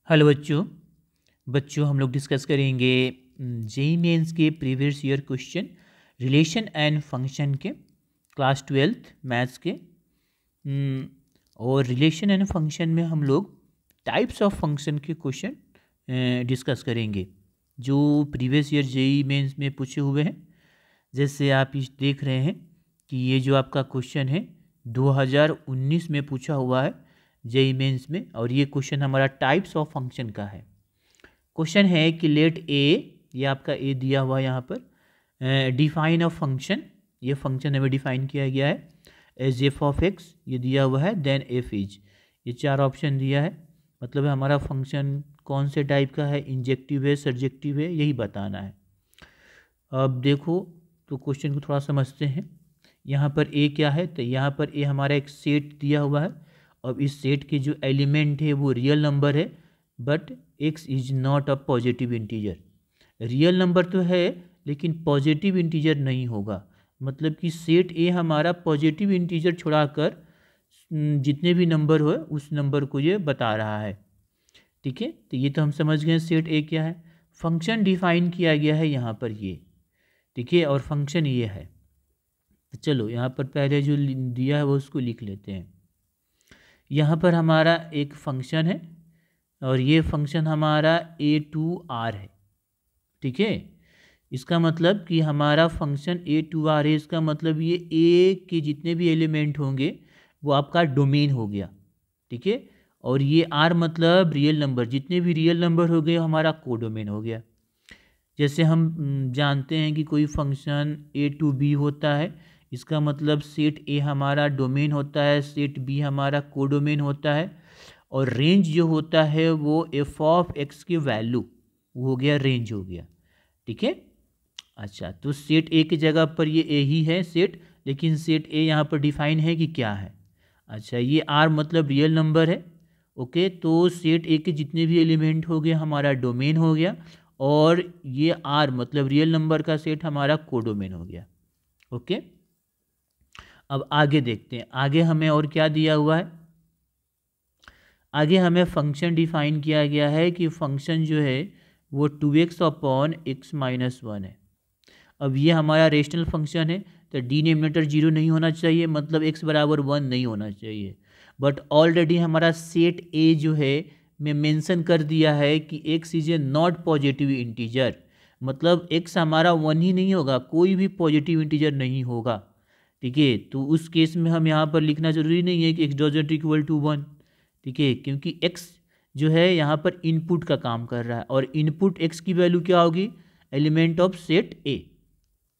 Hello बच्चों हम लोग डिस्कस करेंगे जेईई मेंस के previous year question relation and function के क्लास 12th मैथ्स के। और रिलेशन एंड फंक्शन में हम लोग टाइप्स ऑफ फंक्शन के क्वेश्चन डिस्कस करेंगे जो प्रीवियस ईयर जेईई मेंस में पूछे हुए हैं। जैसे आप इस देख रहे हैं कि ये जो आपका क्वेश्चन है 2019 में पूछा हुआ है जेईई मेंस में, और ये क्वेश्चन हमारा टाइप्स ऑफ फंक्शन का है। क्वेश्चन है कि लेट ए, ये आपका ए दिया हुआ यहाँ पर, डिफाइन अ फंक्शन, ये फंक्शन हमें डिफाइन किया गया है एज एफ ऑफ एक्स, ये दिया हुआ है, देन एफ इज, ये चार ऑप्शन दिया है। मतलब हमारा फंक्शन कौन से टाइप का है, इंजेक्टिव है, सर्जेक्टिव है, यही बताना है। अब देखो तो क्वेश्चन को थोड़ा समझते हैं। यहाँ पर ए क्या है, तो यहाँ पर ए हमारा एक सेट दिया हुआ है। अब इस सेट के जो एलिमेंट है वो रियल नंबर है, but x is not a positive integer. Real number तो है लेकिन पॉजिटिव इंटीजर नहीं होगा। मतलब कि सेट ए हमारा पॉजिटिव इंटीजर छुड़ाकर जितने भी नंबर हो उस नंबर को ये बता रहा है। ठीक है, तो ये तो हम समझ गए सेट ए क्या है। फंक्शन डिफाइन किया गया है यहाँ पर ये, ठीक है, और फंक्शन ये है। तो चलो यहाँ पर पहले जो दिया है वो उसको लिख लेते हैं। यहाँ पर हमारा एक फंक्शन है और ये फंक्शन हमारा a2r है। ठीक है, इसका मतलब कि हमारा फंक्शन a2r है। इसका मतलब ये a के जितने भी एलिमेंट होंगे वो आपका डोमेन हो गया। ठीक है, और ये r मतलब रियल नंबर, जितने भी रियल नंबर हो गए हमारा कोडोमेन हो गया। जैसे हम जानते हैं कि कोई फंक्शन a2b होता है, इसका मतलब सेट ए हमारा डोमेन होता है, सेट बी हमारा कोडोमेन होता है, और रेंज जो होता है वो एफ ऑफ एक्स की वैल्यू वो हो गया, रेंज हो गया। ठीक है, अच्छा, तो सेट ए की जगह पर ये ए ही है सेट, लेकिन सेट ए यहाँ पर डिफाइन है कि क्या है। अच्छा, ये आर मतलब रियल नंबर है। ओके, तो सेट ए के जितने भी एलिमेंट हो गए हमारा डोमेन हो गया, और ये आर मतलब रियल नंबर का सेट हमारा कोडोमेन हो गया। ओके, अब आगे देखते हैं, आगे हमें और क्या दिया हुआ है। आगे हमें फंक्शन डिफाइन किया गया है कि फंक्शन जो है वो 2x अपॉन x माइनस 1 है। अब ये हमारा रेशनल फंक्शन है, तो डिनोमिनेटर 0 नहीं होना चाहिए, मतलब x बराबर 1 नहीं होना चाहिए। बट ऑलरेडी हमारा सेट ए जो है मैं मेंशन कर दिया है कि x is a not positive integer, मतलब x हमारा 1 ही नहीं होगा, कोई भी पॉजिटिव इंटीजर नहीं होगा। ठीक है, तो उस केस में हम यहाँ पर लिखना जरूरी नहीं है कि x डजंट इक्वल टू 1। ठीक है, क्योंकि x जो है यहाँ पर इनपुट का काम कर रहा है, और इनपुट x की वैल्यू क्या होगी, element of set A.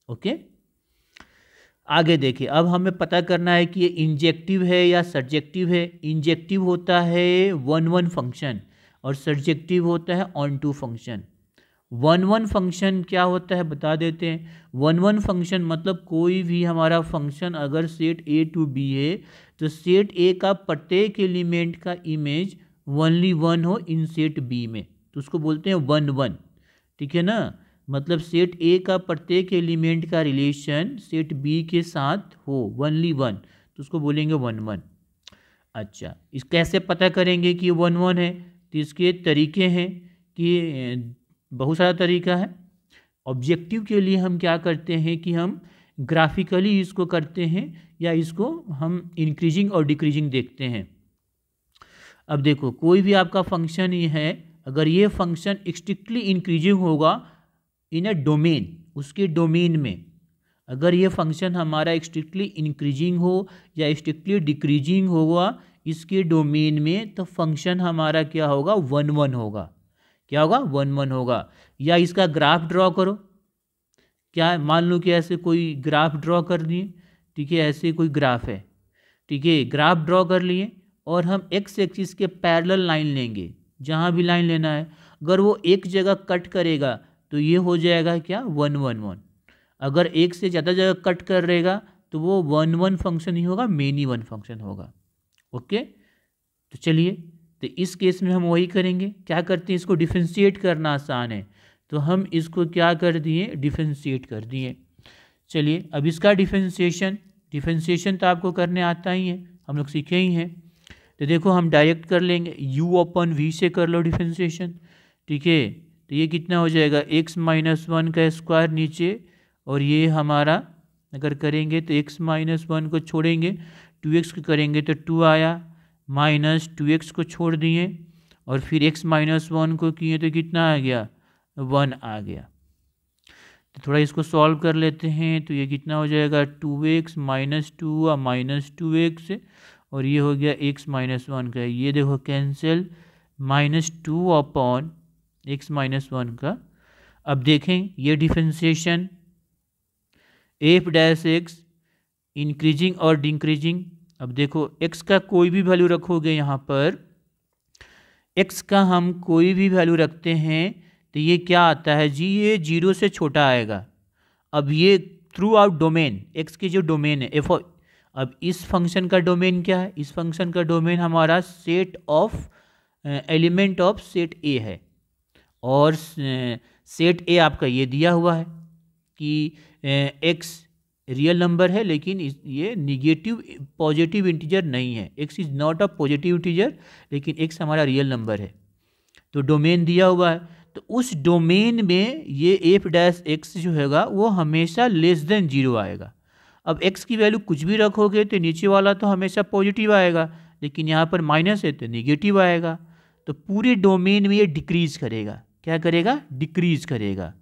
Okay, आगे देखिए, अब हमें पता करना है कि ये इंजेक्टिव है या सर्जेक्टिव है। इंजेक्टिव होता है 1-1 फंक्शन और सर्जेक्टिव होता है ऑन-टू फंक्शन। 1-1 फंक्शन क्या होता है बता देते हैं। 1-1 फंक्शन मतलब कोई भी हमारा फंक्शन अगर सेट ए टू बी है तो सेट ए का प्रत्येक एलिमेंट का इमेज ओनली 1 हो इन सेट बी में, तो उसको बोलते हैं 1-1। ठीक है ना, मतलब सेट ए का प्रत्येक एलिमेंट का रिलेशन सेट बी के साथ हो ओनली 1, तो उसको बोलेंगे 1-1। अच्छा, इस कैसे पता करेंगे कि 1-1 है, तो इसके तरीके हैं कि बहुत सारा तरीका है। ऑब्जेक्टिव के लिए हम क्या करते हैं कि हम ग्राफिकली इसको करते हैं, या इसको हम इंक्रीजिंग और डिक्रीजिंग देखते हैं। अब देखो, कोई भी आपका फंक्शन ये है, अगर ये फंक्शन स्ट्रिक्टली इंक्रीजिंग होगा इन अ डोमेन, उसके डोमेन में अगर ये फंक्शन हमारा स्ट्रिक्टली इंक्रीजिंग हो या स्ट्रिक्टली डिक्रीजिंग होगा इसके डोमेन में, तो फंक्शन हमारा क्या होगा, 1-1 होगा। क्या होगा, 1-1 होगा। या इसका ग्राफ ड्रॉ करो, क्या मान लो कि ऐसे कोई ग्राफ ड्रॉ कर दिए। ठीक है, ऐसे कोई ग्राफ है, ठीक है, ग्राफ ड्रॉ कर लिए, और हम एक्स एक्सिस के पैरेलल लाइन लेंगे, जहाँ भी लाइन लेना है। अगर वो एक जगह कट करेगा तो ये हो जाएगा क्या, 1-1-1। अगर एक से ज़्यादा जगह कट करेगा तो वो 1-1 फंक्शन ही होगा, मेनी 1 फंक्शन होगा। ओके, तो चलिए, तो इस केस में हम वही करेंगे। क्या करते हैं, इसको डिफरेंशिएट करना आसान है, तो हम इसको क्या कर दिए, डिफरेंशिएट कर दिए। चलिए, अब इसका डिफरेंशिएशन तो आपको करने आता ही है, हम लोग सीखे ही हैं। तो देखो हम डायरेक्ट कर लेंगे, u अपन v से कर लो डिफरेंशिएशन, ठीक है। तो ये कितना हो जाएगा, x माइनस वन का स्क्वायर नीचे, और ये हमारा अगर करेंगे तो x माइनस वन को छोड़ेंगे 2x को करेंगे तो 2 आया, माइनस 2x को छोड़ दिए और फिर x माइनस वन को किए तो कितना आ गया, 1 आ गया। तो थोड़ा इसको सॉल्व कर लेते हैं, तो ये कितना हो जाएगा 2x माइनस 2 और माइनस 2x, और ये हो गया x माइनस वन का, ये देखो cancel, minus 2 upon x minus one का। अब देखें ये differentiation F dash x increasing और डिक्रीजिंग। अब देखो x का कोई भी वैल्यू रखोगे, यहाँ पर x का हम कोई भी वैल्यू रखते हैं तो ये क्या आता है जी, ये 0 से छोटा आएगा। अब ये थ्रू आउट डोमेन, x की जो डोमेन है एफ, अब इस फंक्शन का डोमेन क्या है, इस फंक्शन का डोमेन हमारा set of element of set ए है, और सेट ए आपका ये दिया हुआ है कि x रियल नंबर है लेकिन ये निगेटिव पॉजिटिव इंटीजर नहीं है, x is not a positive integer लेकिन x हमारा रियल नंबर है। तो डोमेन दिया हुआ है, तो उस डोमेन में ये एफ डैश एक्स जो होगा वो हमेशा लेस देन 0 आएगा। अब x की वैल्यू कुछ भी रखोगे तो नीचे वाला तो हमेशा पॉजिटिव आएगा, लेकिन यहाँ पर माइनस है तो निगेटिव आएगा। तो पूरे डोमेन में ये डिक्रीज करेगा, क्या करेगा, डिक्रीज करेगा,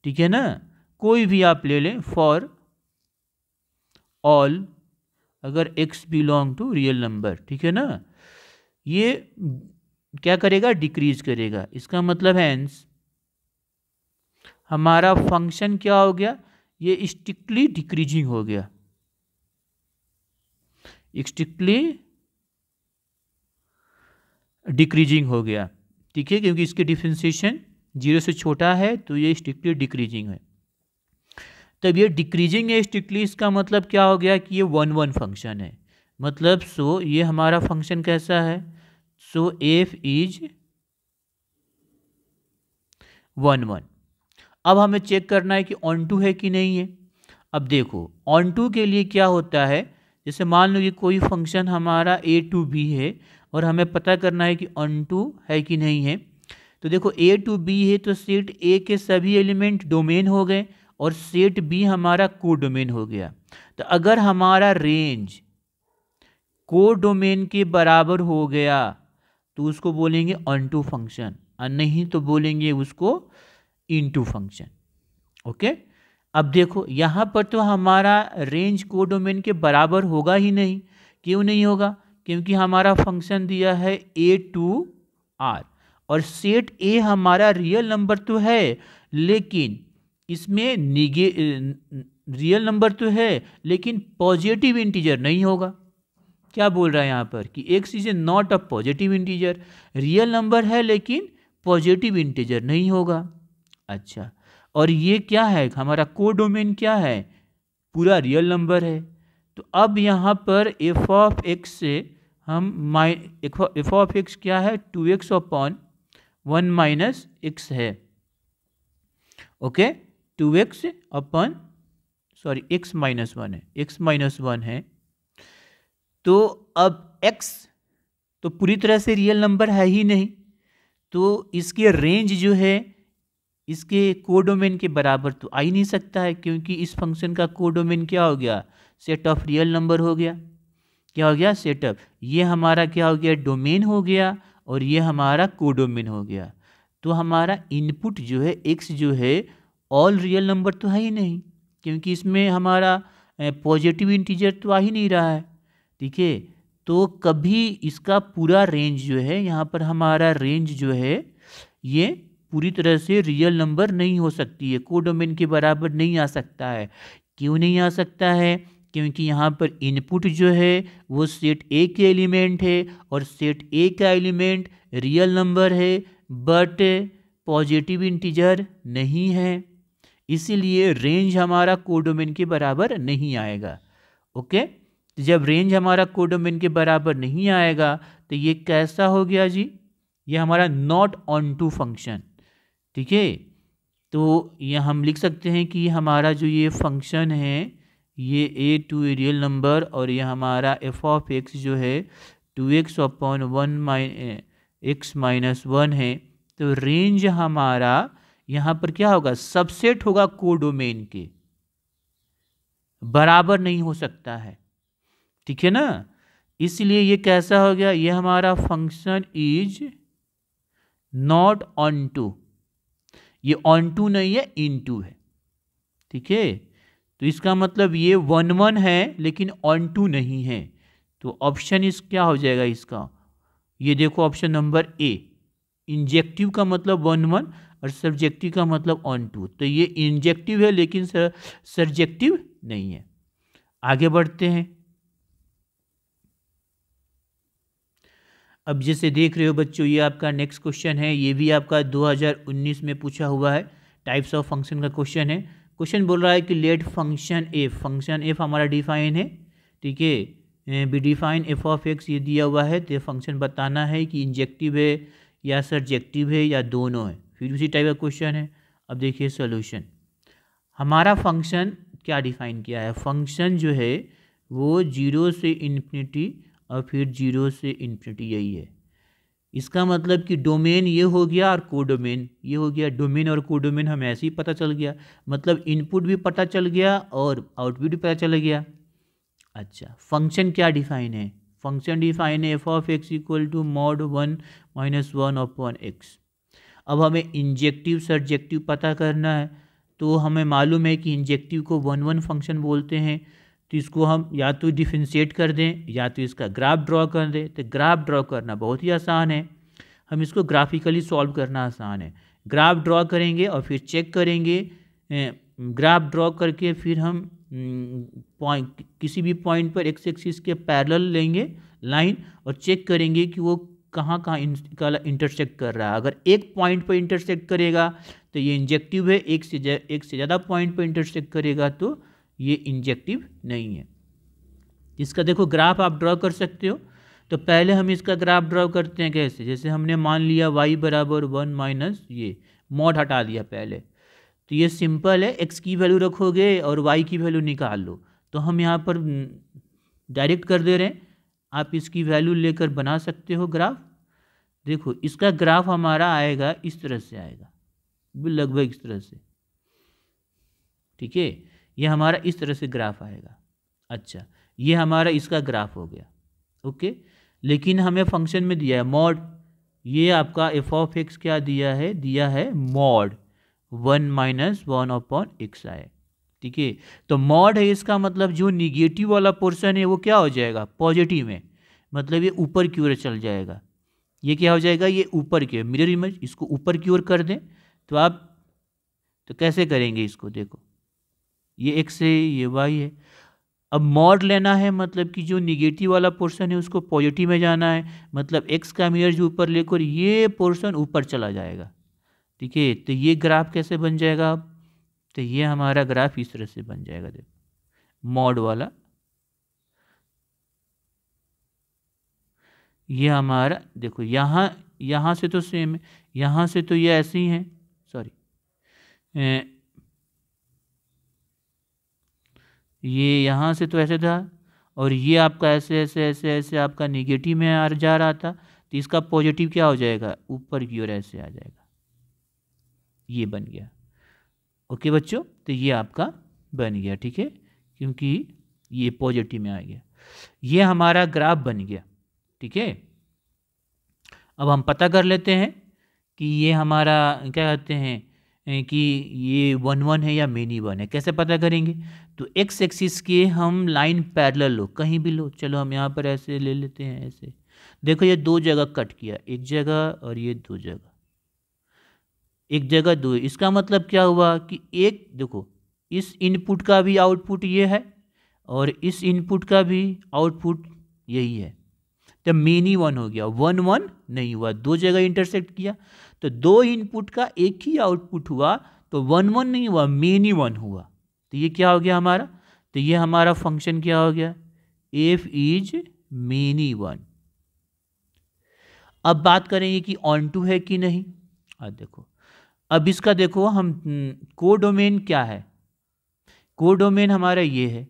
ठीक है ना। कोई भी आप ले लें, फॉर ऑल अगर x belong to real number, ठीक है ना, ये क्या करेगा, डिक्रीज करेगा। इसका मतलब हैंस हमारा फंक्शन क्या हो गया, ये स्ट्रिक्टली डिक्रीजिंग हो गया, स्ट्रिक्टली डिक्रीजिंग हो गया, ठीक है, क्योंकि इसके डिफरेंशिएशन 0 से छोटा है तो ये स्ट्रिक्टली डिक्रीजिंग है। तब ये डिक्रीजिंग है स्ट्रिक्टली, इसका मतलब क्या हो गया कि ये 1-1 फंक्शन है, मतलब सो ये हमारा फंक्शन कैसा है, सो एफ इज 1-1। अब हमें चेक करना है कि ऑन टू है कि नहीं है। अब देखो ऑन टू के लिए क्या होता है, जैसे मान लो ये कोई फंक्शन हमारा a टू b है और हमें पता करना है कि ऑन टू है कि नहीं है। तो देखो a टू b है तो सेट a के सभी एलिमेंट डोमेन हो गए और सेट b हमारा को डोमेन हो गया। तो अगर हमारा रेंज को डोमेन के बराबर हो गया तो उसको बोलेंगे ऑन टू फंक्शन, और नहीं तो बोलेंगे उसको इनटू फंक्शन, ओके। अब देखो यहाँ पर तो हमारा रेंज को डोमेन के बराबर होगा ही नहीं, क्यों नहीं होगा, क्योंकि हमारा फंक्शन दिया है a टू r और सेट a हमारा रियल नंबर तो है लेकिन इसमें रियल नंबर तो है लेकिन पॉजिटिव इंटीजर नहीं होगा। क्या बोल रहा है यहाँ पर कि x is not a positive integer, real number है लेकिन पॉजिटिव इंटीजर नहीं होगा। अच्छा, और ये क्या है, हमारा को डोमेन क्या है, पूरा रियल नंबर है। तो अब यहाँ पर एफ ऑफ एक्स से हम एफ ऑफ एक्स क्या है, 2x अपॉन 1 माइनस एक्स है, okay, 2x upon sorry x minus 1 है, x माइनस 1 है। तो अब x तो पूरी तरह से रियल नंबर है ही नहीं, तो इसके रेंज जो है इसके कोडोमेन के बराबर तो आ ही नहीं सकता है, क्योंकि इस फंक्शन का कोडोमेन क्या हो गया, सेट ऑफ रियल नंबर हो गया। क्या हो गया, सेट ऑफ, ये हमारा क्या हो गया, डोमेन हो गया और ये हमारा कोडोमेन हो गया। तो हमारा इनपुट जो है x जो है ऑल रियल नंबर तो है ही नहीं, क्योंकि इसमें हमारा पॉजिटिव इंटीजर तो आ ही नहीं रहा है, ठीक है। तो कभी इसका पूरा रेंज जो है, यहाँ पर हमारा रेंज जो है ये पूरी तरह से रियल नंबर नहीं हो सकती है, कोडोमेन के बराबर नहीं आ सकता है। क्यों नहीं आ सकता है, क्योंकि यहाँ पर इनपुट जो है वो सेट ए के एलिमेंट है और सेट ए का एलिमेंट रियल नंबर है बट पॉजिटिव इंटीजर नहीं है, इसीलिए रेंज हमारा कोडोमेन के बराबर नहीं आएगा, ओके। तो जब रेंज हमारा कोडोमेन के बराबर नहीं आएगा तो ये कैसा हो गया जी, ये हमारा नॉट ऑन टू फंक्शन, ठीक है। तो ये हम लिख सकते हैं कि हमारा जो ये फंक्शन है ये a टू रियल नंबर और ये हमारा f ऑफ x जो है 2x अपॉन 1x-1 है, तो रेंज हमारा यहाँ पर क्या होगा, सबसेट होगा कोडोमेन के, बराबर नहीं हो सकता है, ठीक है ना। इसलिए ये कैसा हो गया, ये हमारा function is not onto, ये ऑन टू नहीं है, इन टू है, ठीक है। तो इसका मतलब ये 1 1 है लेकिन ऑन टू नहीं है, तो ऑप्शन इस क्या हो जाएगा इसका, ये देखो ऑप्शन नंबर ए, इंजेक्टिव का मतलब 1 1 और सब्जेक्टिव का मतलब ऑन टू, तो ये इंजेक्टिव है लेकिन सब्जेक्टिव नहीं है। आगे बढ़ते हैं। अब जैसे देख रहे हो बच्चों, ये आपका नेक्स्ट क्वेश्चन है, ये भी आपका 2019 में पूछा हुआ है, टाइप्स ऑफ फंक्शन का क्वेश्चन है। क्वेश्चन बोल रहा है कि लेट फंक्शन एफ हमारा डिफाइन है, ठीक है, be define f of x, ये दिया हुआ है, तो फंक्शन बताना है कि इंजेक्टिव है या सब्जेक्टिव है या दोनों है। फिर उसी टाइप का क्वेश्चन है। अब देखिए सॉल्यूशन, हमारा फंक्शन क्या डिफाइन किया है, फंक्शन जो है वो 0 से इन्फिनिटी और फिर 0 से इन्फिनिटी, यही है। इसका मतलब कि डोमेन ये हो गया और कोडोमेन ये हो गया। डोमेन और कोडोमेन हमें ऐसे ही पता चल गया, मतलब इनपुट भी पता चल गया और आउटपुट भी पता चल गया। अच्छा, फंक्शन क्या डिफाइन है, फंक्शन डिफाइन है f of x equal to mod 1 - 1 upon x. अब हमें इंजेक्टिव सब्जेक्टिव पता करना है, तो हमें मालूम है कि इंजेक्टिव को 1 1 फंक्शन बोलते हैं, तो इसको हम या तो डिफरेंशिएट कर दें या तो इसका ग्राफ ड्रॉ कर दें। तो ग्राफ ड्रॉ करना बहुत ही आसान है, हम इसको ग्राफिकली सॉल्व करना आसान है। ग्राफ ड्रॉ करेंगे और फिर चेक करेंगे, ग्राफ ड्रॉ करके फिर हम पॉइंट, किसी भी पॉइंट पर एक्स एक्सिस के पैरेलल लेंगे लाइन और चेक करेंगे कि वो कहाँ कहाँ इंटरसेक्ट कर रहा है। अगर एक पॉइंट पर इंटरसेक्ट करेगा तो ये इंजेक्टिव है, एक से ज़्यादा पॉइंट पर इंटरसेक्ट करेगा तो ये इंजेक्टिव नहीं है। इसका देखो ग्राफ आप ड्रॉ कर सकते हो। तो पहले हम इसका ग्राफ ड्रॉ करते हैं कैसे, जैसे हमने मान लिया y बराबर 1 माइनस ये मॉड हटा दिया पहले, तो ये सिंपल है, x की वैल्यू रखोगे और y की वैल्यू निकाल लो। तो हम यहाँ पर डायरेक्ट कर दे रहे हैं, आप इसकी वैल्यू लेकर बना सकते हो ग्राफ। देखो इसका ग्राफ हमारा आएगा, इस तरह से आएगा, लगभग इस तरह से, ठीक है। ये हमारा इस तरह से ग्राफ आएगा। अच्छा, ये हमारा इसका ग्राफ हो गया, ओके। लेकिन हमें फंक्शन में दिया है मॉड, ये आपका एफ ऑफ एक्स क्या दिया है मॉड 1 - 1 अपॉन एक्स आए, ठीक है। तो मॉड है, इसका मतलब जो निगेटिव वाला पोर्शन है वो क्या हो जाएगा, पॉजिटिव में, मतलब ये ऊपर की ओर चल जाएगा। ये क्या हो जाएगा, ये ऊपर की ओर, मिरर इमेज, इसको ऊपर की ओर कर दें तो आप, तो कैसे करेंगे इसको, देखो ये एक्स है ये वाई है। अब मॉड लेना है, मतलब कि जो निगेटिव वाला पोर्शन है उसको पॉजिटिव में जाना है, मतलब एक्स का मिरर जो ऊपर लेकर ये पोर्शन ऊपर चला जाएगा, ठीक है। तो ये ग्राफ कैसे बन जाएगा, अब तो ये हमारा ग्राफ इस तरह से बन जाएगा, देखो मॉड वाला, ये हमारा देखो यहाँ से तो सेम है, यहाँ से तो ये ऐसे ही है, सॉरी ये यहाँ से तो ऐसे था और ये आपका ऐसे ऐसे ऐसे ऐसे आपका निगेटिव में आ जा रहा था, तो इसका पॉजिटिव क्या हो जाएगा, ऊपर की ओर ऐसे आ जाएगा, ये बन गया। ओके बच्चों, तो ये आपका बन गया, ठीक है, क्योंकि ये पॉजिटिव में आ गया, ये हमारा ग्राफ बन गया, ठीक है। अब हम पता कर लेते हैं कि ये हमारा क्या कहते हैं कि ये 1 1 है या मेनी 1 है। कैसे पता करेंगे, तो एक्स एक्सिस के हम लाइन पैरेलल लो, कहीं भी लो, चलो हम यहाँ पर ऐसे ले लेते हैं, ऐसे देखो ये 2 जगह कट किया, एक जगह और ये 2 जगह, एक जगह 2। इसका मतलब क्या हुआ कि एक देखो इस इनपुट का भी आउटपुट ये है और इस इनपुट का भी आउटपुट यही है, तो मेनी 1 हो गया, 1 1 नहीं हुआ, 2 जगह इंटरसेक्ट किया तो 2 इनपुट का एक ही आउटपुट हुआ, तो 1 1 नहीं हुआ, मेनी 1 हुआ। तो ये क्या हो गया हमारा, तो ये हमारा फंक्शन क्या हो गया, एफ इज मेनी 1। अब बात करेंगे कि ऑन टू है कि नहीं। देखो अब इसका देखो हम कोडोमेन क्या है, कोडोमेन हमारा ये है।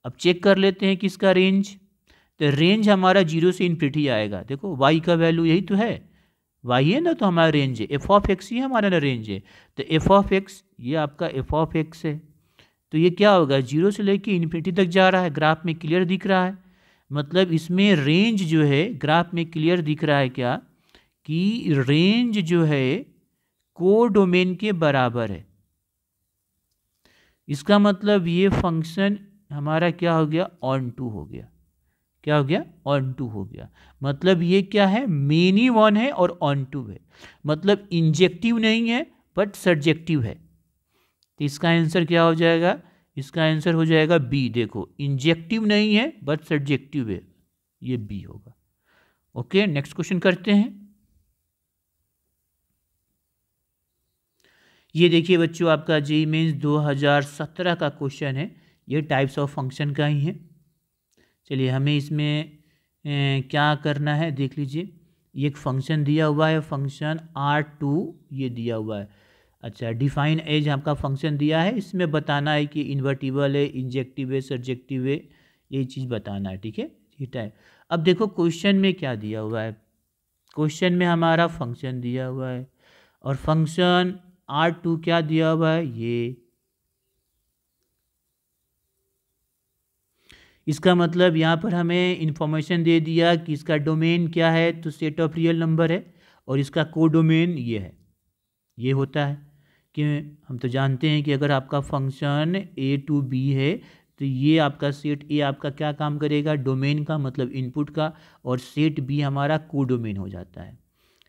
अब चेक कर लेते हैं कि इसका रेंज, तो रेंज हमारा 0 से इन्फिनिटी आएगा। देखो y का वैल्यू यही तो है, y है ना, तो हमारा रेंज है, एफ ऑफ एक्स ही हमारा ना रेंज है। तो एफ ऑफ एक्स, ये आपका एफ ऑफ एक्स है, तो ये क्या होगा, 0 से लेके इन्फिनिटी तक जा रहा है, ग्राफ में क्लियर दिख रहा है। मतलब इसमें रेंज जो है ग्राफ में क्लियर दिख रहा है क्या, कि रेंज जो है कोडोमेन के बराबर है। इसका मतलब ये फंक्शन हमारा क्या हो गया, ऑन टू हो गया। क्या हो गया, ऑन टू हो गया। मतलब ये क्या है, मेनी वन है और ऑन टू है, मतलब इंजेक्टिव नहीं है बट सर्जेक्टिव है। तो इसका आंसर क्या हो जाएगा, इसका आंसर हो जाएगा बी। देखो इंजेक्टिव नहीं है बट सर्जेक्टिव है, ये बी होगा। ओके, नेक्स्ट क्वेश्चन करते हैं। ये देखिए बच्चों, आपका जेईई मेंस 2017 का क्वेश्चन है, ये टाइप्स ऑफ फंक्शन का ही है। चलिए हमें इसमें क्या करना है देख लीजिए। ये एक फंक्शन दिया हुआ है, फंक्शन R2 ये दिया हुआ है। अच्छा, डिफाइन एज आपका फंक्शन दिया है, इसमें बताना है कि इन्वर्टिबल है, इंजेक्टिव है, सर्जेक्टिव है, ये चीज़ बताना है। ठीक है, ठीक है। अब देखो क्वेश्चन में क्या दिया हुआ है, क्वेश्चन में हमारा फंक्शन दिया हुआ है और फंक्शन R2 क्या दिया हुआ है, ये। इसका मतलब यहाँ पर हमें इंफॉर्मेशन दे दिया कि इसका डोमेन क्या है, तो सेट ऑफ रियल नंबर है, और इसका कोडोमेन ये है, ये होता है कि हम तो जानते हैं कि अगर आपका फंक्शन ए टू बी है तो ये आपका सेट ए आपका क्या काम करेगा, डोमेन का, मतलब इनपुट का, और सेट बी हमारा कोडोमेन हो जाता है।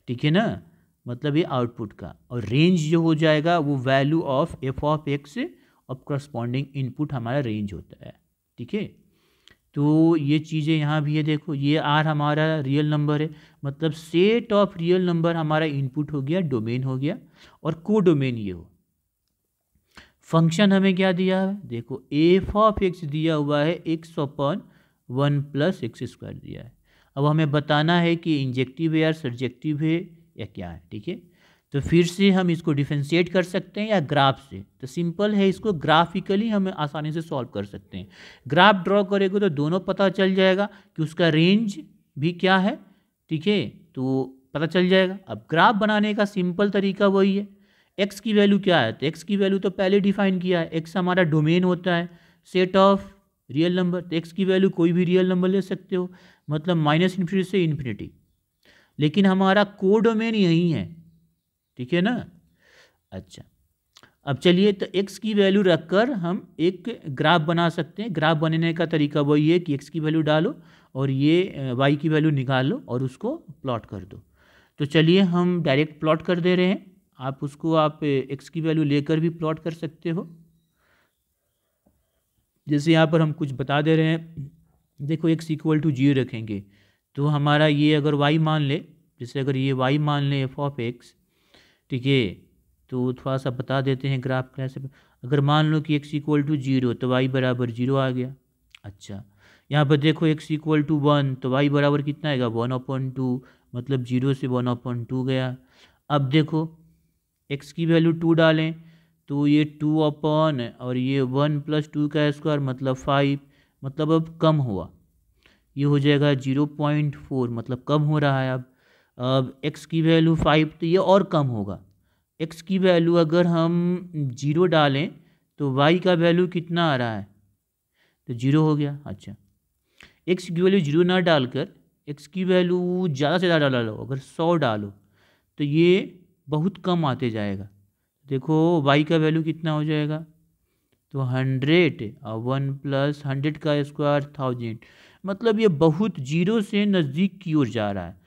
ठीक है ना, मतलब ये आउटपुट का, और रेंज जो हो जाएगा वो value of F of x और करस्पॉन्डिंग इनपुट हमारा रेंज होता है। ठीक है, तो ये चीज़ें यहाँ भी है। देखो ये आर हमारा रियल नंबर है, मतलब सेट ऑफ रियल नंबर हमारा इनपुट हो गया, डोमेन हो गया, और कोडोमेन ये हो। फंक्शन हमें क्या दिया है, देखो एफ ऑफ एक्स दिया हुआ है, एक्स अपॉन 1 + x² दिया है। अब हमें बताना है कि इंजेक्टिव है या सर्जेक्टिव है या क्या है। ठीक है, तो फिर से हम इसको डिफरेंशिएट कर सकते हैं या ग्राफ से, तो सिंपल है, इसको ग्राफिकली हम आसानी से सॉल्व कर सकते हैं। ग्राफ ड्रॉ करेंगे तो दोनों पता चल जाएगा कि उसका रेंज भी क्या है। ठीक है, तो पता चल जाएगा। अब ग्राफ बनाने का सिंपल तरीका वही है, एक्स की वैल्यू क्या है, तो एक्स की वैल्यू तो पहले डिफाइन किया है, एक्स हमारा डोमेन होता है, सेट ऑफ रियल नंबर, तो एक्स की वैल्यू कोई भी रियल नंबर ले सकते हो, मतलब -∞ से इन्फिनिटी, लेकिन हमारा कोडोमेन यही है। ठीक है ना। अच्छा, अब चलिए, तो x की वैल्यू रखकर हम एक ग्राफ बना सकते हैं। ग्राफ बनाने का तरीका वही है कि x की वैल्यू डालो और ये y की वैल्यू निकाल लो और उसको प्लॉट कर दो। तो चलिए हम डायरेक्ट प्लॉट कर दे रहे हैं, आप उसको आप x की वैल्यू लेकर भी प्लॉट कर सकते हो। जैसे यहाँ पर हम कुछ बता दे रहे हैं, देखो x = 0 रखेंगे तो हमारा ये अगर y मान ले, जैसे अगर ये y मान ले एफ ऑफ एक्स, ठीक है, तो थोड़ा सा बता देते हैं ग्राफ कैसे। अगर मान लो कि x = 0 तो y बराबर 0 आ गया। अच्छा, यहाँ पर देखो x = 1 तो y बराबर कितना आएगा, 1/2, मतलब 0 से 1/2 गया। अब देखो x की वैल्यू 2 डालें तो ये 2 अपॉन और ये 1 + 2 का स्क्वायर मतलब 5, मतलब अब कम हुआ, ये हो जाएगा 0.4, मतलब कम हो रहा है। अब x की वैल्यू 5 तो ये और कम होगा। x की वैल्यू अगर हम 0 डालें तो y का वैल्यू कितना आ रहा है, तो 0 हो गया। अच्छा, x की वैल्यू 0 ना डालकर x की वैल्यू ज़्यादा से ज़्यादा डालो, अगर 100 डालो तो ये बहुत कम आते जाएगा। देखो y का वैल्यू कितना हो जाएगा, तो 100 और 1 + 100 का स्क्वायर 1000, मतलब ये बहुत 0 से नज़दीक की ओर जा रहा है,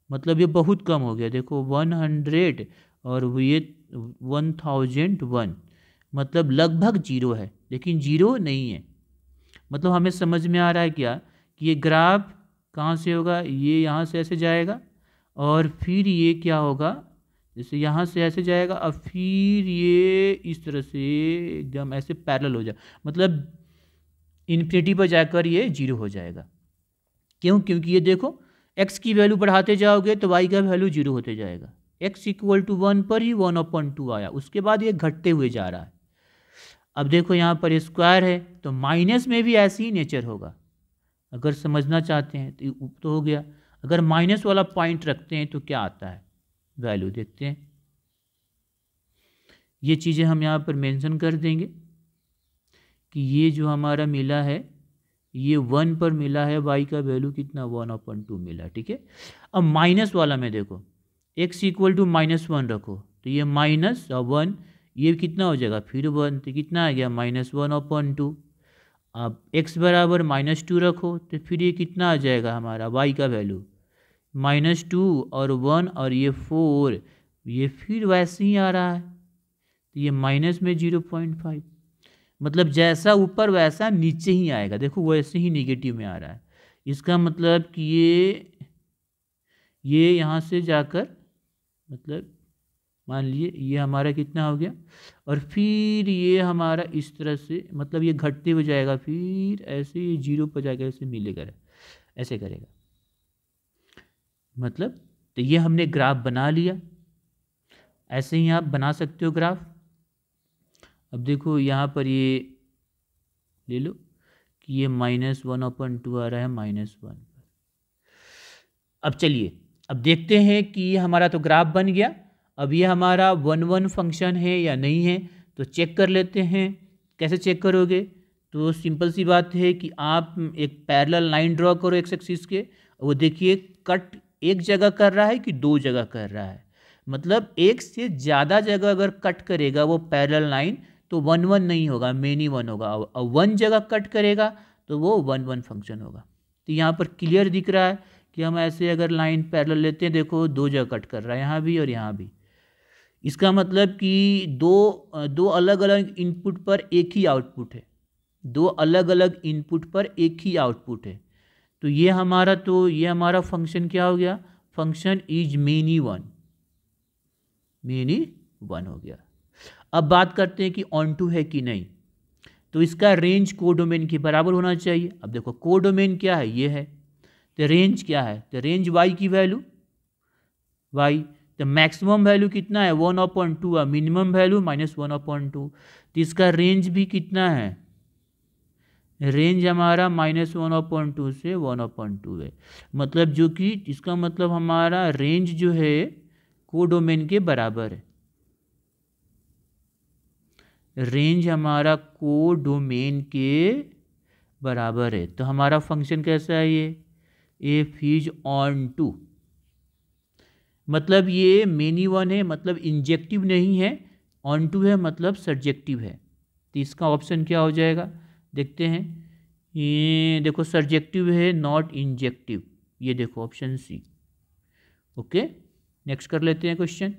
मतलब ये बहुत कम हो गया। देखो 100 और ये 1001, मतलब लगभग 0 है लेकिन 0 नहीं है। मतलब हमें समझ में आ रहा है क्या कि ये ग्राफ कहाँ से होगा, ये यहाँ से ऐसे जाएगा और फिर ये क्या होगा, जैसे यहाँ से ऐसे जाएगा और फिर ये इस तरह से एकदम ऐसे पैरेलल हो जाए, मतलब इन्फिनिटी पर जाकर ये 0 हो जाएगा। क्यों, क्योंकि ये देखो x की वैल्यू बढ़ाते जाओगे तो y का वैल्यू 0 होते जाएगा। x = 1 पर ही 1/2 आया, उसके बाद ये घटते हुए जा रहा है। अब देखो यहाँ पर स्क्वायर है तो माइनस में भी ऐसी ही नेचर होगा, अगर समझना चाहते हैं तो हो गया। अगर माइनस वाला पॉइंट रखते हैं तो क्या आता है, वैल्यू देखते हैं। ये चीज़ें हम यहाँ पर मेंशन कर देंगे कि ये जो हमारा मिला है ये 1 पर मिला है, y का वैल्यू कितना 1/2 मिला, ठीक है। अब माइनस वाला में देखो x इक्वल टू -1 रखो तो ये -1, ये कितना हो जाएगा फिर 1, तो कितना आ गया -1/2। अब x बराबर -2 रखो तो फिर ये कितना आ जाएगा हमारा y का वैल्यू -2 और 1 और ये 4, ये फिर वैसे ही आ रहा है तो ये माइनस में 0.5, मतलब जैसा ऊपर वैसा नीचे ही आएगा। देखो वैसे ही नेगेटिव में आ रहा है, इसका मतलब कि ये यहाँ से जाकर मतलब मान लीजिए ये हमारा कितना हो गया, और फिर ये हमारा इस तरह से मतलब ये घटते हुए जाएगा, फिर ऐसे ये 0 पर जाकर ऐसे मिलेगा, ऐसे करेगा मतलब। तो ये हमने ग्राफ बना लिया, ऐसे ही आप बना सकते हो ग्राफ। अब देखो यहाँ पर ये ले लो कि ये -1/2 आ रहा है -1 पर। अब चलिए अब देखते हैं कि हमारा तो ग्राफ बन गया। अब ये हमारा 1 फंक्शन है या नहीं है तो चेक कर लेते हैं। कैसे चेक करोगे, तो सिंपल सी बात है कि आप एक पैरेलल लाइन ड्रॉ करो एक्स एक्सिस के, वो देखिए कट एक जगह कर रहा है कि 2 जगह कर रहा है, मतलब एक से ज़्यादा जगह अगर कट करेगा वो पैरेलल लाइन तो 1 नहीं होगा, मेनी 1 होगा। और 1 जगह कट करेगा तो वो 1 फंक्शन होगा। तो यहाँ पर क्लियर दिख रहा है कि हम ऐसे अगर लाइन पैरेलल लेते हैं, देखो 2 जगह कट कर रहा है, यहाँ भी और यहाँ भी। इसका मतलब कि दो अलग अलग इनपुट पर एक ही आउटपुट है, 2 अलग अलग इनपुट पर एक ही आउटपुट है। तो ये हमारा फंक्शन क्या हो गया, फंक्शन इज मेनी वन हो गया। अब बात करते हैं कि ऑन टू है कि नहीं, तो इसका रेंज कोडोमेन के बराबर होना चाहिए। अब देखो कोडोमेन क्या है, ये है, तो रेंज क्या है, तो रेंज y की वैल्यू y, तो मैक्सिमम वैल्यू कितना है 1/2 है, मिनिमम वैल्यू -1/2, तो इसका रेंज भी कितना है, रेंज हमारा -1/2 से 1/2 है। मतलब जो कि इसका मतलब हमारा रेंज जो है कोडोमेन के बराबर है, रेंज हमारा कोडोमेन के बराबर है। तो हमारा फंक्शन कैसा है, ये एफ इज ऑन टू, मतलब ये मेनी वन है, मतलब इंजेक्टिव नहीं है, ऑन टू है मतलब सब्जेक्टिव है। तो इसका ऑप्शन क्या हो जाएगा, देखते हैं। ये देखो सब्जेक्टिव है, नॉट इंजेक्टिव, ये देखो ऑप्शन सी। ओके, नेक्स्ट कर लेते हैं क्वेश्चन।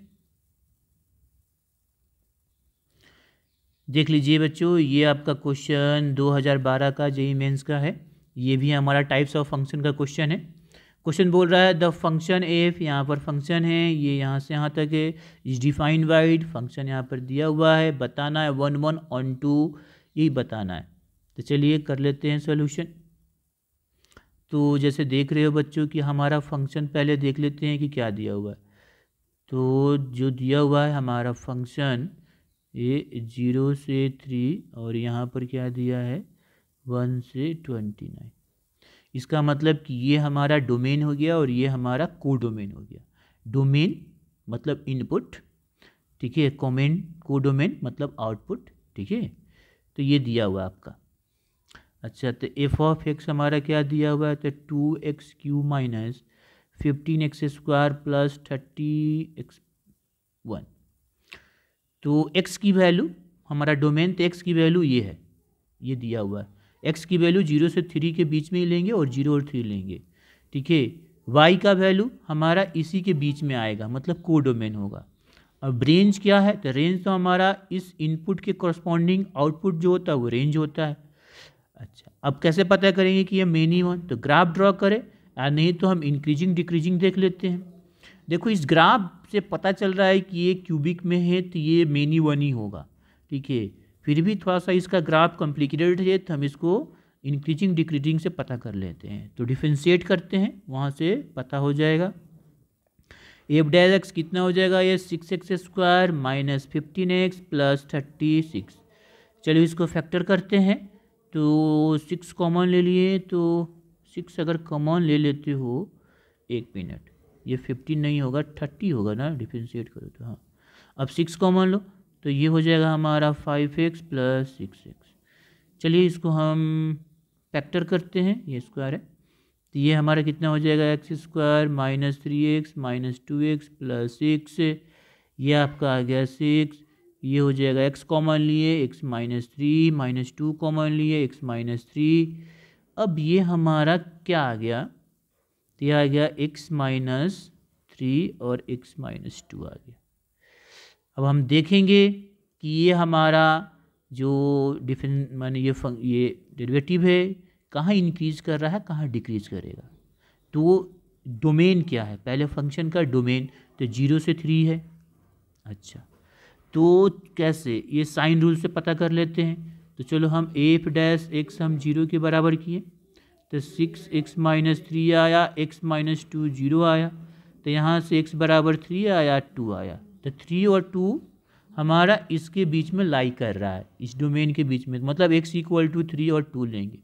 देख लीजिए बच्चों, ये आपका क्वेश्चन 2012 का जेईई मेंस का है। ये भी हमारा टाइप्स ऑफ फंक्शन का क्वेश्चन है। क्वेश्चन बोल रहा है द फंक्शन एफ, यहाँ पर फंक्शन है, ये यहाँ से यहाँ तक है, इज डिफाइंड बाय, फंक्शन यहाँ पर दिया हुआ है, बताना है 1 ऑन टू, यही बताना है। तो चलिए कर लेते हैं सोल्यूशन। तो जैसे देख रहे हो बच्चों कि हमारा फंक्शन पहले देख लेते हैं कि क्या दिया हुआ है। तो जो दिया हुआ है हमारा फंक्शन ये 0 से 3 और यहाँ पर क्या दिया है 1 से 29। इसका मतलब कि ये हमारा डोमेन हो गया और ये हमारा कोडोमेन हो गया। डोमेन मतलब इनपुट, ठीक है, कोडोमेन मतलब आउटपुट, ठीक है। तो ये दिया हुआ आपका। अच्छा, तो एफ ऑफ एक्स हमारा क्या दिया हुआ है, तो 2x³ minus 15x² plus 30x1। तो x की वैल्यू हमारा डोमेन, तो x की वैल्यू ये है, ये दिया हुआ है। x की वैल्यू 0 से 3 के बीच में ही लेंगे और 0 और 3 लेंगे, ठीक है। y का वैल्यू हमारा इसी के बीच में आएगा, मतलब कोडोमेन होगा। अब रेंज क्या है, तो रेंज तो हमारा इस इनपुट के कॉरस्पॉन्डिंग आउटपुट जो होता है वो रेंज होता है। अच्छा, अब कैसे पता करेंगे कि ये मेनी वन, तो ग्राफ ड्रॉ करें, या नहीं तो हम इंक्रीजिंग डिक्रीजिंग देख लेते हैं। देखो इस ग्राफ से पता चल रहा है कि ये क्यूबिक में है तो ये मेनी वन ही होगा, ठीक है। फिर भी थोड़ा सा इसका ग्राफ कॉम्प्लिकेटेड है तो हम इसको इंक्रीजिंग डिक्रीजिंग से पता कर लेते हैं। तो डिफरेंशिएट करते हैं, वहाँ से पता हो जाएगा। एफ डैश एक्स कितना हो जाएगा, ये 6x² माइनस 15x प्लस 36। चलिए इसको फैक्टर करते हैं। तो 6 कॉमन ले लिए तो 6 अगर कॉमन ले लेते हो, 1 मिनट, ये 15 नहीं होगा 30 होगा ना, डिफरेंशिएट करो तो। हाँ, अब 6 कॉमन लो तो ये हो जाएगा हमारा 5x प्लस 6x। चलिए इसको हम फैक्टर करते हैं, ये स्क्वायर है तो ये हमारा कितना हो जाएगा, x square minus 3x minus 2x plus 6, ये आपका आ गया 6, ये हो जाएगा x कॉमन लिए x माइनस 3 माइनस 2 कॉमन लिए x माइनस 3। अब ये हमारा क्या आ गया, तो ये आ गया x माइनस 3 और x माइनस 2 आ गया। अब हम देखेंगे कि ये हमारा जो माने ये डेरिवेटिव है कहाँ इंक्रीज कर रहा है, कहाँ डिक्रीज करेगा। तो डोमेन क्या है, पहले फंक्शन का डोमेन तो 0 से 3 है। अच्छा, तो कैसे, ये साइन रूल से पता कर लेते हैं। तो चलो हम एफ डैश एक्स हम 0 के बराबर किए तो 6x माइनस 3 आया, x माइनस 2 0 आया, तो यहाँ से x बराबर 3 आया, 2 आया, तो 3 और 2 हमारा इसके बीच में लाई कर रहा है, इस डोमेन के बीच में, मतलब x इक्वल टू 3 और 2 लेंगे।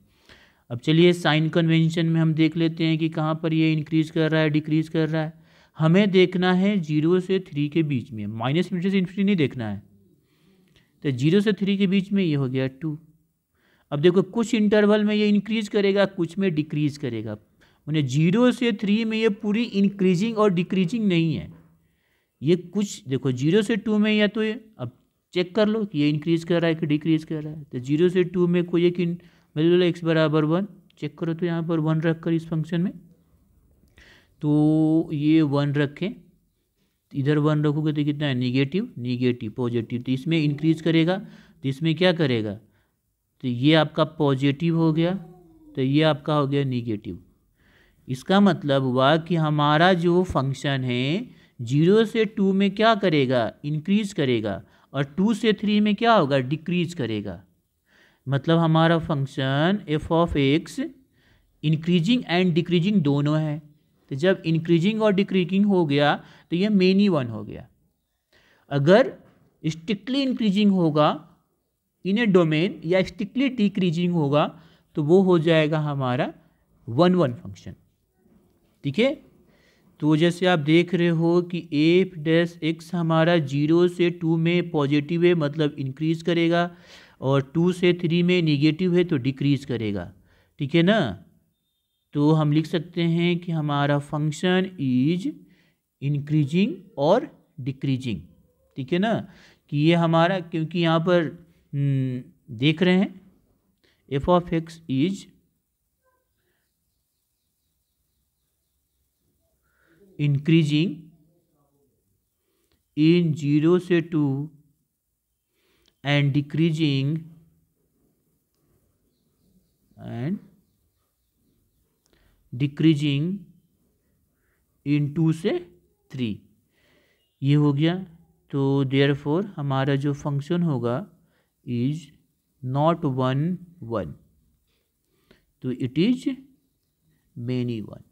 अब चलिए साइन कन्वेंशन में हम देख लेते हैं कि कहाँ पर ये इंक्रीज कर रहा है, डिक्रीज कर रहा है। हमें देखना है 0 से 3 के बीच में, माइनस इन्फिनिटी से इन्फिनिटी नहीं देखना है। तो 0 से 3 के बीच में ये हो गया 2। अब देखो कुछ इंटरवल में ये इंक्रीज करेगा, कुछ में डिक्रीज करेगा, मैंने 0 से 3 में ये पूरी इंक्रीजिंग और डिक्रीजिंग नहीं है, ये कुछ देखो 0 से 2 में, या तो ये अब चेक कर लो कि ये इंक्रीज कर रहा है कि डिक्रीज कर रहा है। तो 0 से 2 में कोई एक वैल्यू x बराबर 1, चेक करो तो यहाँ पर 1 रख कर इस फंक्शन में, तो ये 1 रखें, इधर 1 रखोगे तो कितना है, निगेटिव निगेटिव पॉजिटिव, तो इसमें इंक्रीज करेगा तो इसमें क्या करेगा, तो ये आपका पॉजिटिव हो गया, तो ये आपका हो गया निगेटिव। इसका मतलब हुआ कि हमारा जो फंक्शन है 0 से 2 में क्या करेगा, इंक्रीज करेगा, और 2 से 3 में क्या होगा, डिक्रीज करेगा। मतलब हमारा function F of x increasing and decreasing दोनों है। तो जब इंक्रीजिंग और डिक्रीजिंग हो गया तो ये मेनी वन हो गया। अगर स्ट्रिक्टली इंक्रीजिंग होगा इन ए डोमेन या स्ट्रिक्टली डिक्रीजिंग होगा तो वो हो जाएगा हमारा 1 फंक्शन। ठीक है, तो जैसे आप देख रहे हो कि एफ डैश एक्स हमारा 0 से 2 में पॉजिटिव है, मतलब इंक्रीज करेगा, और 2 से 3 में निगेटिव है तो डिक्रीज करेगा। ठीक है ना, तो हम लिख सकते हैं कि हमारा फंक्शन इज इंक्रीजिंग और डिक्रीजिंग। ठीक है ना, कि ये हमारा, क्योंकि यहाँ पर देख रहे हैं F of x is increasing in 0 से 2 and decreasing in 2 से 3, ये हो गया। तो देयरफॉर हमारा जो फंक्शन होगा इज नॉट 1, तो इट इज मेनी वन,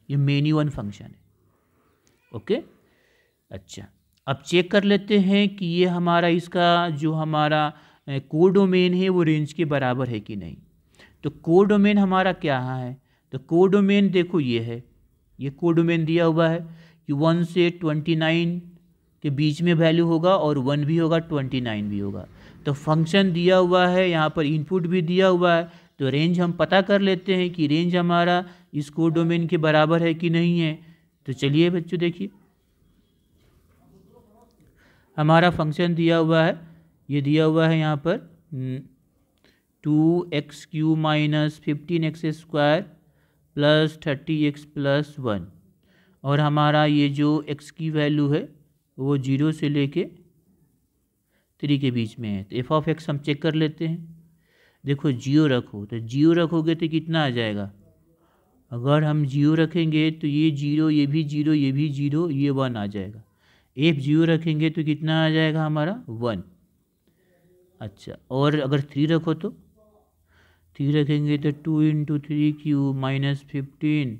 ये मेनी वन फंक्शन है। ओके, अच्छा, अब चेक कर लेते हैं कि ये हमारा इसका जो हमारा कोडोमेन है वो रेंज के बराबर है कि नहीं। तो कोडोमेन हमारा क्या है, तो कोडोमेन देखो ये है, ये कोडोमेन दिया हुआ है कि 1 से 29 के बीच में वैल्यू होगा, और 1 भी होगा 29 भी होगा। तो फंक्शन दिया हुआ है, यहाँ पर इनपुट भी दिया हुआ है, तो रेंज हम पता कर लेते हैं कि रेंज हमारा इस कोडोमेन के बराबर है कि नहीं है। तो चलिए बच्चों देखिए, हमारा फंक्शन दिया हुआ है, ये दिया हुआ है यहाँ पर 2x³ minus 15x square plus 30x plus 1, और हमारा ये जो x की वैल्यू है वो 0 से लेके 3 के बीच में है। तो एफ ऑफ एक्स हम चेक कर लेते हैं। देखो 0 रखो, तो 0 रखोगे तो कितना आ जाएगा, अगर हम 0 रखेंगे तो ये 0, ये भी 0, ये भी 0, ये 1 आ जाएगा। एफ 0 रखेंगे तो कितना आ जाएगा हमारा 1। अच्छा, और अगर 3 रखो तो 3 रखेंगे तो 2 × 3³ माइनस 15,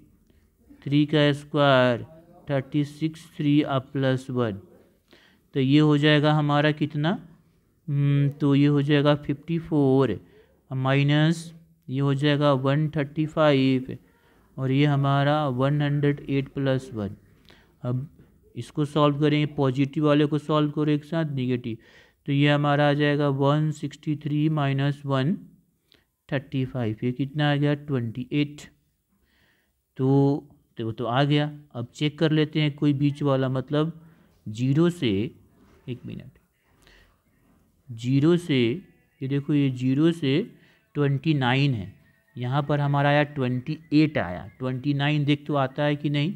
3 का स्क्वायर 36, 3 अब प्लस 1, तो ये हो जाएगा हमारा कितना, तो ये हो जाएगा 54 माइनस ये हो जाएगा 135 और ये हमारा 108 + 1। अब इसको सॉल्व करेंगे, पॉजिटिव वाले को सॉल्व करो एक साथ, नेगेटिव, तो ये हमारा आ जाएगा 163 - 135, ये कितना आ गया 28। तो आ गया। अब चेक कर लेते हैं कोई बीच वाला, मतलब 0 से, एक मिनट, 0 से, ये देखो ये 0 से 29 है, यहाँ पर हमारा आया 28 आया, 29 देख तो आता है कि नहीं,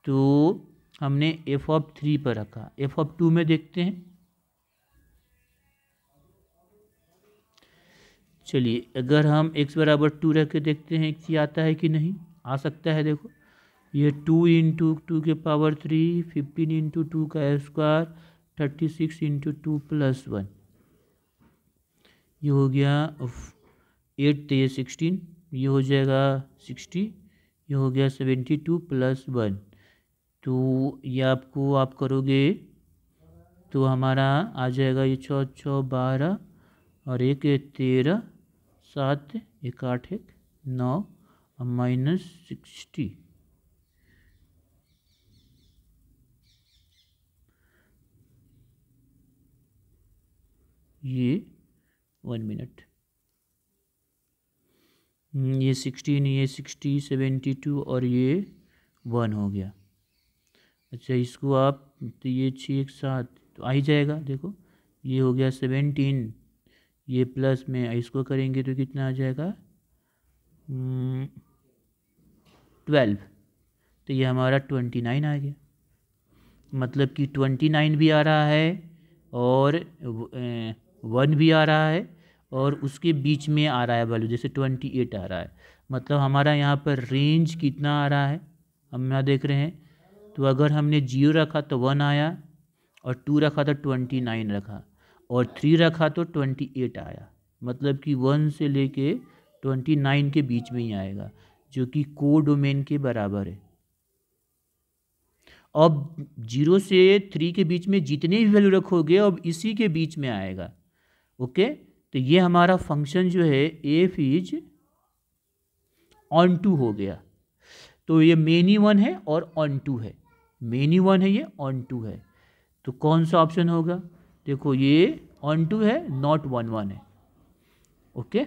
तो हमने f(3) पर रखा। f(2) में देखते हैं, चलिए अगर हम x = 2 रख के देखते हैं कि आता है कि नहीं, आ सकता है। देखो ये 2 × 2 की पावर 3, 15 × 2 का स्क्वायर, 36 × 2 + 1, ये हो गया 8, तो ये 16, ये हो जाएगा 60, ये हो गया 72 + 1, तो ये आपको आप करोगे तो हमारा आ जाएगा ये 6 × 6 = 12 और 1 × 13, 7 × 1 = 8, 9 -60, ये 1 मिनट, ये 16, ये 60, 72 और ये 1 हो गया। अच्छा इसको आप, तो ये 6 एक साथ तो आ ही जाएगा। देखो ये हो गया 17, ये प्लस में इसको करेंगे तो कितना आ जाएगा 12, तो ये हमारा 29 आ गया। मतलब कि 29 भी आ रहा है और 1 भी आ रहा है और उसके बीच में आ रहा है वैल्यू, जैसे 28 आ रहा है। मतलब हमारा यहाँ पर रेंज कितना आ रहा है हम यहाँ देख रहे हैं। तो अगर हमने 0 रखा तो 1 आया, और 2 रखा तो 29 रखा, और 3 रखा तो 28 आया। मतलब कि 1 से लेके 29 के बीच में ही आएगा, जो कि कोडोमेन के बराबर है। अब 0 से 3 के बीच में जितने भी वैल्यू रखोगे अब इसी के बीच में आएगा। ओके, तो ये हमारा फंक्शन जो है f इज ऑन टू हो गया। तो ये मेनी 1 है और ऑन टू है, मेनी 1 है, ये ऑन टू है, तो कौन सा ऑप्शन होगा। देखो ये ऑन टू है, नॉट 1 1 है। ओके।